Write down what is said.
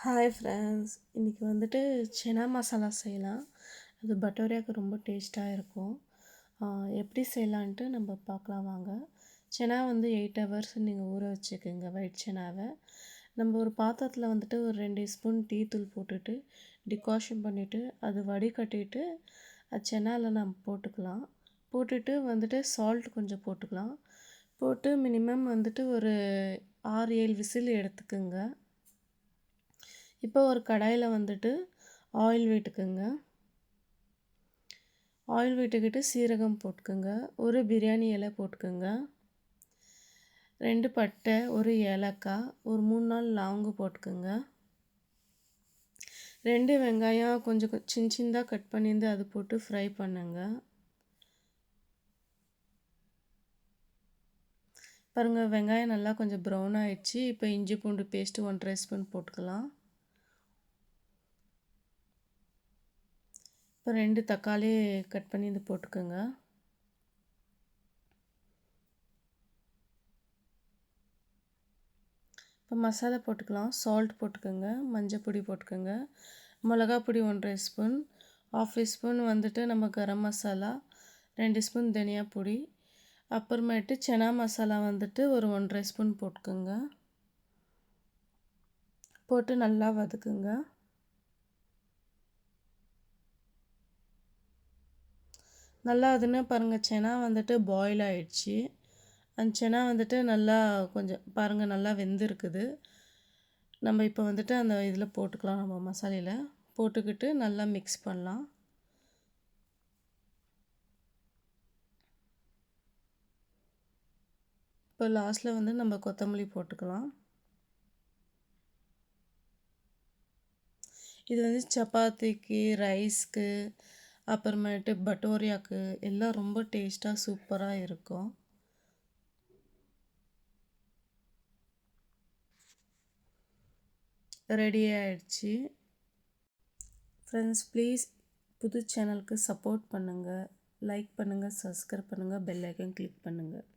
Hi friends, இன்றைக்கி வந்துட்டு சன்னா மசாலா செய்யலாம். அது பட்டோரியாவுக்கு ரொம்ப டேஸ்ட்டாக இருக்கும். எப்படி செய்யலான்ட்டு நம்ம பார்க்கலாம் வாங்க. சன்னா வந்து 8 ஹவர்ஸ் நீங்கள் ஊற வச்சுக்கோங்க. ஒயிட் சன்னாவை நம்ம ஒரு பாத்திரத்தில் வந்துட்டு ஒரு 2 ஸ்பூன் டீ தூள் போட்டுட்டு டிகாஷன் பண்ணிவிட்டு அது வடிகட்டிட்டு அது சன்னாவில் நம்ம போட்டுக்கலாம். போட்டுட்டு வந்துட்டு சால்ட் கொஞ்சம் போட்டுக்கலாம். போட்டு மினிமம் வந்துட்டு ஒரு 6-7 விசில் எடுத்துக்குங்க. இப்போ ஒரு கடாயில் வந்துட்டு ஆயில் விட்டுக்குங்க. ஆயில் விட்டுக்கிட்டு சீரகம் போட்டுக்குங்க. ஒரு பிரியாணி இலை போட்டுக்குங்க. 2 பட்டை, ஒரு ஏலக்காய், ஒரு 3-4 லவங்கு போட்டுக்குங்க. 2 வெங்காயம் கொஞ்சம் சின்னதாக கட் பண்ணியிருந்து அது போட்டு ஃப்ரை பண்ணுங்க. பாருங்கள், வெங்காயம் நல்லா கொஞ்சம் ப்ரௌன் ஆகிடுச்சு. இப்போ இஞ்சி பூண்டு பேஸ்ட்டு 1.5 ஸ்பூன் போட்டுக்கலாம். இப்போ 2 தக்காளி கட் பண்ணி இது போட்டுக்கோங்க. இப்போ மசாலா போட்டுக்கலாம். சால்ட் போட்டுக்கோங்க, மஞ்சள் பொடி போட்டுக்கோங்க, மிளகா பொடி 1.5 ஸ்பூன், 1/2 ஸ்பூன் வந்துட்டு நம்ம கரம் மசாலா, 2 ஸ்பூன் தனியா பொடி, அப்புறமேட்டு சன்னா மசாலா வந்துட்டு ஒரு 1.5 ஸ்பூன் போட்டுக்கோங்க. போட்டு நல்லா வதக்குங்க. நல்லா அதுன்னு பாருங்கள், சன்னா வந்துட்டு பாயில் ஆகிடுச்சு. அந்த சன்னா வந்துட்டு நல்லா கொஞ்சம் பாருங்கள் நல்லா வெந்திருக்குது. நம்ம இப்போ வந்துட்டு அந்த இதில் போட்டுக்கலாம். நம்ம மசாலையில் போட்டுக்கிட்டு நல்லா மிக்ஸ் பண்ணலாம். இப்போ லாஸ்ட்டில் வந்து நம்ம கொத்தமல்லி போட்டுக்கலாம். இது வந்து சப்பாத்திக்கு, ரைஸ்க்கு, அப்புறமேட்டு பட்டோரியாவுக்கு எல்லாம் ரொம்ப டேஸ்ட்டாக சூப்பராக இருக்கும். ரெடி ஆகிடுச்சு. ஃப்ரெண்ட்ஸ், ப்ளீஸ் புது சேனலுக்கு சப்போர்ட் பண்ணுங்கள், லைக் பண்ணுங்கள், சப்ஸ்கிரைப் பண்ணுங்கள், பெல் ஐக்கன் கிளிக் பண்ணுங்கள்.